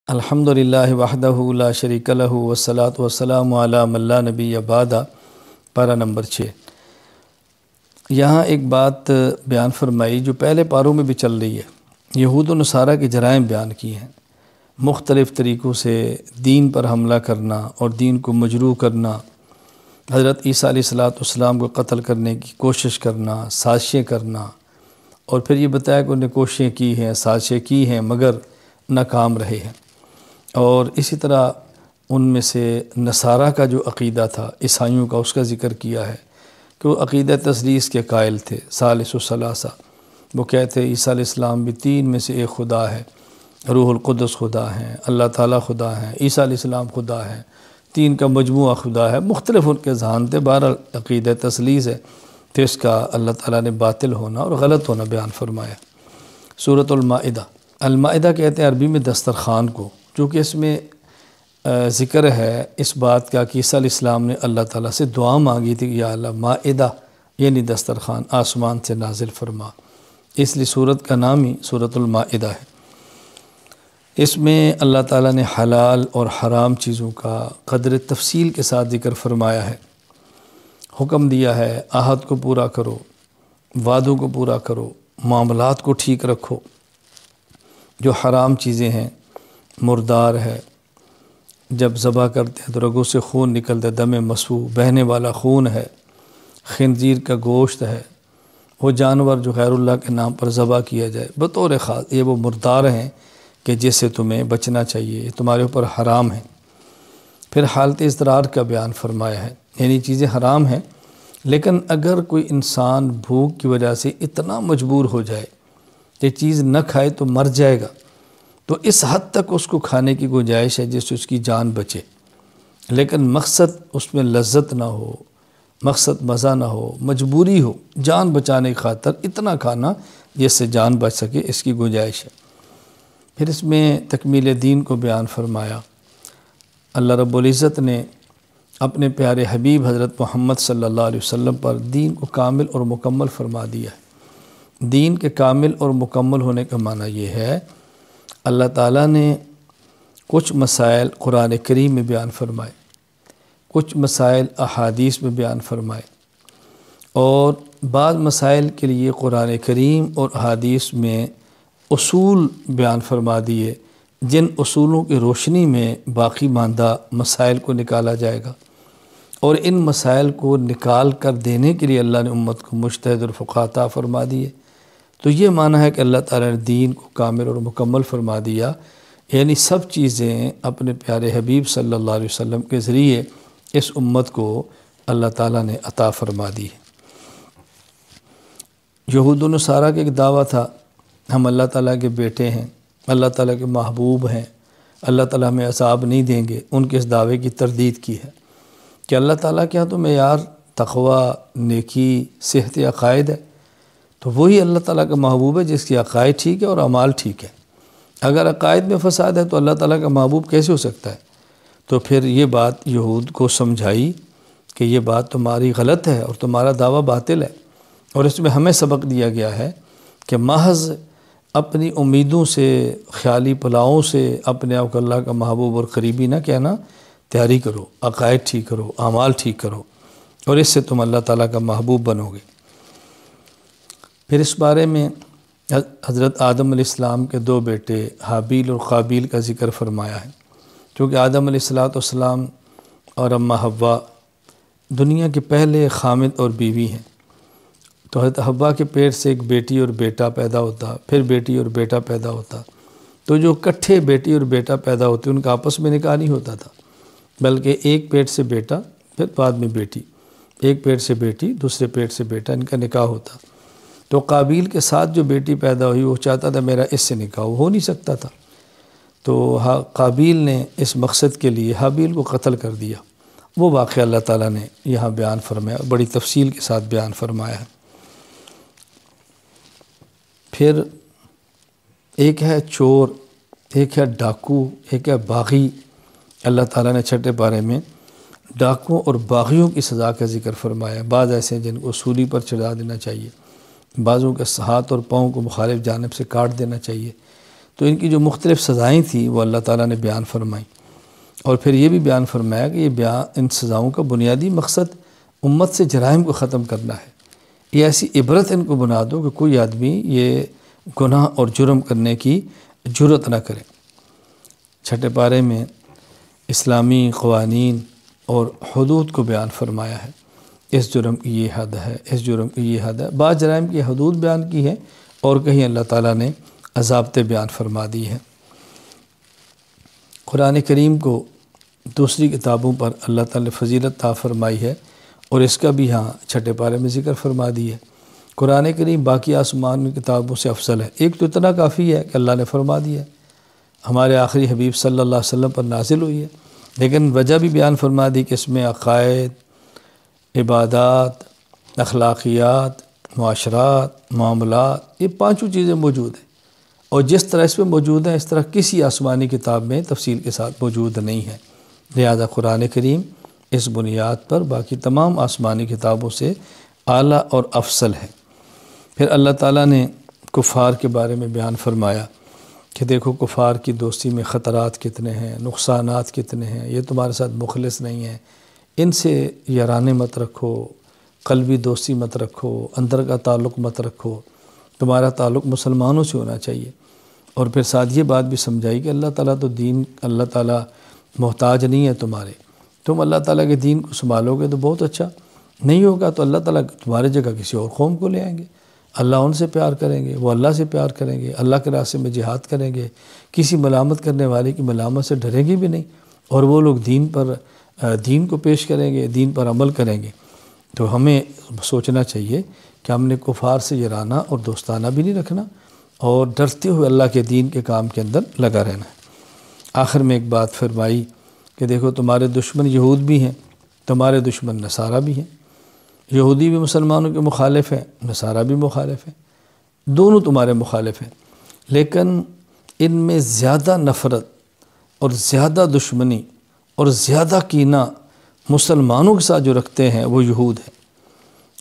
الحمدللہ وحدہ لا شریک لہ والصلاۃ والسلام علی من لا نبی بعد۔ پارہ نمبر 6۔ یہاں ایک بات بیان فرمائی جو پہلے پاروں میں بھی چل رہی ہے۔ یہود و نصارہ کے جرائم بیان کی ہیں، مختلف طریقوں سے دین پر حملہ کرنا اور دین کو مجروح کرنا، حضرت عیسیٰ علیہ السلام کو قتل کرنے کی کوشش کرنا، سازشیں کرنا، اور پھر یہ بتایا کہ انہوں نے کوششیں کی ہیں، سازشیں کی ہیں مگر ناکام رہے ہیں۔ اور اسی طرح ان میں سے نصارہ کا جو عقیدہ تھا، عیسائیوں کا، اس کا ذکر کیا ہے کہ وہ عقیدہ تثلیث کے قائل تھے، ثالث الثلاثہ۔ وہ کہتے ہیں عیسیٰ علیہ السلام بھی تین میں سے ایک خدا ہے، روح القدس خدا ہیں، اللہ تعالیٰ خدا ہیں، عیسیٰ علیہ السلام خدا ہیں، تین کا مجموعہ خدا ہے۔ مختلف ان کے ذہان تھے، بہرحال عقیدہ تثلیث ہے تو اس کا اللہ تعالیٰ نے باطل ہونا اور غلط ہونا بیان فرمایا۔ سورۃ المائدہ، المائدہ کہتے ہیں عربی میں دسترخوان کو، چونکہ اس میں ذکر ہے اس بات کا کہ عیسیٰ علیہ السلام نے اللہ تعالیٰ سے دعا مانگی تھی کہ یا اللہ مائدہ یعنی دسترخوان آسمان سے نازل فرما، اس لیے سورت کا نام ہی سورۃ المائدہ ہے۔ اس میں اللہ تعالیٰ نے حلال اور حرام چیزوں کا قدر تفصیل کے ساتھ ذکر فرمایا ہے، حکم دیا ہے عہد کو پورا کرو، وعدوں کو پورا کرو، معاملات کو ٹھیک رکھو۔ جو حرام چیزیں ہیں، مردار ہے، جب ذبح کرتے ہیں تو رگوں سے خون نکلتا ہے، دم مسفوح، بہنے والا خون ہے، خنزیر کا گوشت ہے، وہ جانور جو غیر اللہ کے نام پر ذبح کیا جائے بطور خاص، یہ وہ مردار ہیں کہ جس سے تمہیں بچنا چاہیے، یہ تمہارے اوپر حرام ہیں۔ پھر حالت اضطرار کا بیان فرمایا ہے، یعنی چیزیں حرام ہیں لیکن اگر کوئی انسان بھوک کی وجہ سے اتنا مجبور ہو جائے کہ چیز نہ کھائے تو مر جائے گا، تو اس حد تک اس کو کھانے کی گنجائش ہے جس سے اس کی جان بچے، لیکن مقصد اس میں لذت نہ ہو، مقصد مزہ نہ ہو، مجبوری ہو، جان بچانے کی خاطر اتنا کھانا جس سے جان بچ سکے، اس کی گنجائش ہے۔ پھر اس میں تکمیل دین کو بیان فرمایا۔ اللہ رب العزت نے اپنے پیارے حبیب حضرت محمد صلی اللہ علیہ وسلم پر دین کو کامل اور مکمل فرما دیا ہے۔ دین کے کامل اور مکمل ہونے کا معنی یہ ہے اللہ تعالیٰ نے کچھ مسائل قرآن کریم میں بیان فرمائے، کچھ مسائل احادیث میں بیان فرمائے، اور بعض مسائل کے لیے قرآن کریم اور احادیث میں اصول بیان فرما دیے، جن اصولوں کی روشنی میں باقی ماندہ مسائل کو نکالا جائے گا، اور ان مسائل کو نکال کر دینے کے لیے اللہ نے امت کو مجتہد اور فقہ عطا فرما دیے۔ تو یہ معنی ہے کہ اللہ تعالیٰ نے دین کو کامل اور مکمل فرما دیا، یعنی سب چیزیں اپنے پیارے حبیب صلی اللہ علیہ وسلم کے ذریعے اس امت کو اللہ تعالیٰ نے عطا فرما دی ہے۔ یہود و نصارہ کا ایک دعویٰ تھا ہم اللہ تعالیٰ کے بیٹے ہیں، اللہ تعالیٰ کے محبوب ہیں، اللہ تعالیٰ ہمیں عذاب نہیں دیں گے۔ ان کے اس دعوے کی تردید کی ہے کہ اللہ تعالیٰ کے ہاں تو معیار تقوی، نیکی، صحت عقائد ہے، تو وہی اللہ تعالیٰ کا محبوب ہے جس کی عقائد ٹھیک ہے اور اعمال ٹھیک ہے۔ اگر عقائد میں فساد ہے تو اللہ تعالیٰ کا محبوب کیسے ہو سکتا ہے؟ تو پھر یہ بات یہود کو سمجھائی کہ یہ بات تمہاری غلط ہے اور تمہارا دعویٰ باطل ہے، اور اس میں ہمیں سبق دیا گیا ہے کہ محض اپنی امیدوں سے، خیالی پلاؤں سے اپنے آپ کو اللہ کا محبوب اور قریبی نہ کہنا، تیاری کرو، عقائد ٹھیک کرو، اعمال ٹھیک کرو، اور اس سے تم اللہ تعالیٰ کا محبوب بنو گے۔ پھر اس بارے میں حضرت آدم علیہ السلام کے دو بیٹے حابیل اور قابیل کا ذکر فرمایا ہے، کیونکہ آدم علیہ السلام اور اماں حوا دنیا کے پہلے خامد اور بیوی ہیں، تو حضرت حوا کے پیٹ سے ایک بیٹی اور بیٹا پیدا ہوتا، پھر بیٹی اور بیٹا پیدا ہوتا، تو جو اکٹھے بیٹی اور بیٹا پیدا ہوتے ان کا آپس میں نکاح نہیں ہوتا تھا، بلکہ ایک پیٹ سے بیٹا، پھر بعد میں بیٹی، ایک پیٹ سے بیٹی، دوسرے پیٹ سے بیٹا، ان کا نکاح ہوتا۔ تو قابیل کے ساتھ جو بیٹی پیدا ہوئی وہ چاہتا تھا میرا اس سے نکاح ہو نہیں سکتا تھا، تو قابیل نے اس مقصد کے لیے حابیل کو قتل کر دیا۔ وہ واقعہ اللہ تعالیٰ نے یہاں بیان فرمایا، بڑی تفصیل کے ساتھ بیان فرمایا ہے۔ پھر ایک ہے چور، ایک ہے ڈاکو، ایک ہے باغی۔ اللہ تعالیٰ نے چھٹے پارے میں ڈاکوؤں اور باغیوں کی سزا کا ذکر فرمایا۔ بعض ایسے ہیں جن کو سولی پر چڑھا دینا چاہیے، بعضوں کے ہاتھ اور پاؤں کو مخالف جانب سے کاٹ دینا چاہیے۔ تو ان کی جو مختلف سزائیں تھیں وہ اللہ تعالیٰ نے بیان فرمائیں، اور پھر یہ بھی بیان فرمایا کہ ان سزاؤں کا بنیادی مقصد امت سے جرائم کو ختم کرنا ہے۔ یہ ایسی عبرت ان کو بنا دو کہ کوئی آدمی یہ گناہ اور جرم کرنے کی جرت نہ کرے۔ چھٹے پارے میں اسلامی قوانین اور حدود کو بیان فرمایا ہے، اس جرم کی یہ حد ہے، اس جرم کی یہ حد ہے۔ بعض جرائم کی حدود بیان کی ہے اور کہیں اللہ تعالیٰ نے ضابطے بیان فرما دی ہیں۔ قرآن کریم کو دوسری کتابوں پر اللہ تعالیٰ نے فضیلت عطا فرمائی ہے، اور اس کا بھی ہاں چھٹے پارے میں ذکر فرما دی ہے۔ قرآن کریم باقی آسمان کی کتابوں سے افضل ہے۔ ایک تو اتنا کافی ہے کہ اللہ نے فرما دیا ہے، ہمارے آخری حبیب صلی اللہ علیہ وسلم پر نازل ہوئی ہے، لیکن وجہ بھی بیان فرما دی کہ اس میں عقائد، عبادات، اخلاقیات، معاشرات، معاملات، یہ پانچوں چیزیں موجود ہیں، اور جس طرح اس میں موجود ہیں اس طرح کسی آسمانی کتاب میں تفصیل کے ساتھ موجود نہیں ہے۔ لہذا قرآن کریم اس بنیاد پر باقی تمام آسمانی کتابوں سے اعلیٰ اور افضل ہے۔ پھر اللہ تعالیٰ نے کفار کے بارے میں بیان فرمایا کہ دیکھو کفار کی دوستی میں خطرات کتنے ہیں، نقصانات کتنے ہیں، یہ تمہارے ساتھ مخلص نہیں ہیں، ان سے یارانے مت رکھو، قلبی دوستی مت رکھو، اندر کا تعلق مت رکھو، تمہارا تعلق مسلمانوں سے ہونا چاہیے۔ اور پھر ساتھ یہ بات بھی سمجھائی کہ اللہ تعالیٰ تو اللہ تعالیٰ محتاج نہیں ہے تمہارے، تم اللہ تعالیٰ کے دین کو سنبھالو گے تو بہت اچھا، نہیں ہوگا تو اللہ تعالیٰ تمہاری جگہ کسی اور قوم کو لے آئیں گے، اللہ ان سے پیار کریں گے، وہ اللہ سے پیار کریں گے، اللہ کے راستے میں جہاد کریں گے، کسی ملامت کرنے والے کی ملامت سے ڈریں گے بھی نہیں، اور وہ لوگ دین کو پیش کریں گے، دین پر عمل کریں گے۔ تو ہمیں سوچنا چاہیے کہ ہم نے کفار سے یارانہ اور دوستانہ بھی نہیں رکھنا، اور ڈرتے ہوئے اللہ کے دین کے کام کے اندر لگا رہنا ہے۔ آخر میں ایک بات فرمائی کہ دیکھو تمہارے دشمن یہود بھی ہیں، تمہارے دشمن نصارہ بھی ہیں، یہودی بھی مسلمانوں کے مخالف ہیں، نصارہ بھی مخالف ہیں، دونوں تمہارے مخالف ہیں، لیکن ان میں زیادہ نفرت اور زیادہ دشمنی اور زیادہ کینہ مسلمانوں کے ساتھ جو رکھتے ہیں وہ یہود ہیں،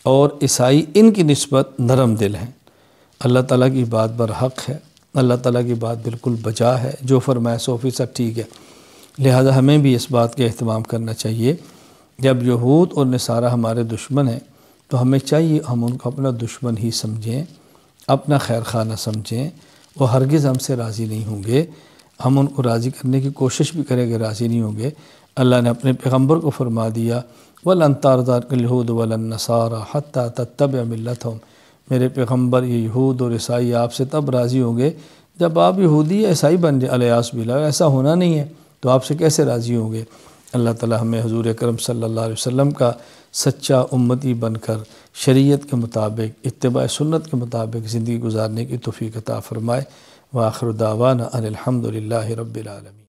اور عیسائی ان کی نسبت نرم دل ہیں۔ اللہ تعالیٰ کی بات برحق ہے، اللہ تعالیٰ کی بات بالکل بجا ہے، جو فرمایا 100% ٹھیک ہے۔ لہذا ہمیں بھی اس بات کا اہتمام کرنا چاہیے، جب یہود اور نصارہ ہمارے دشمن ہیں تو ہمیں چاہیے ہم ان کو اپنا دشمن ہی سمجھیں، اپنا خیر خواہ نہ سمجھیں، وہ ہرگز ہم سے راضی نہیں ہوں گے، ہم ان کو راضی کرنے کی کوشش بھی کریں گے، راضی نہیں ہوں گے۔ اللہ نے اپنے پیغمبر کو فرما دیا وَلَن تَرْضَىٰ عَنكَ الْيَهُودُ وَلَا النَّصَارَىٰ حَتَّىٰ تَتَّبِعَ مِلَّتَهُمْ، میرے پیغمبر یہ یہود اور عیسائی آپ سے تب راضی ہوں گے جب آپ یہودی یا عیسائی بن جائیں، الیاذ باللہ، ایسا ہونا نہیں ہے تو آپ سے کیسے راضی ہوں گے؟ اللہ تعالی ہمیں حضور اکرم صلی اللہ علیہ وسلم کا سچا امتی بن کر شریعت کے مطابق، اتباع سنت کے مطابق زندگی گزارنے کی توفیق عطا فرمائے۔ وآخر دعوانا ان الحمد للہ رب العالمین۔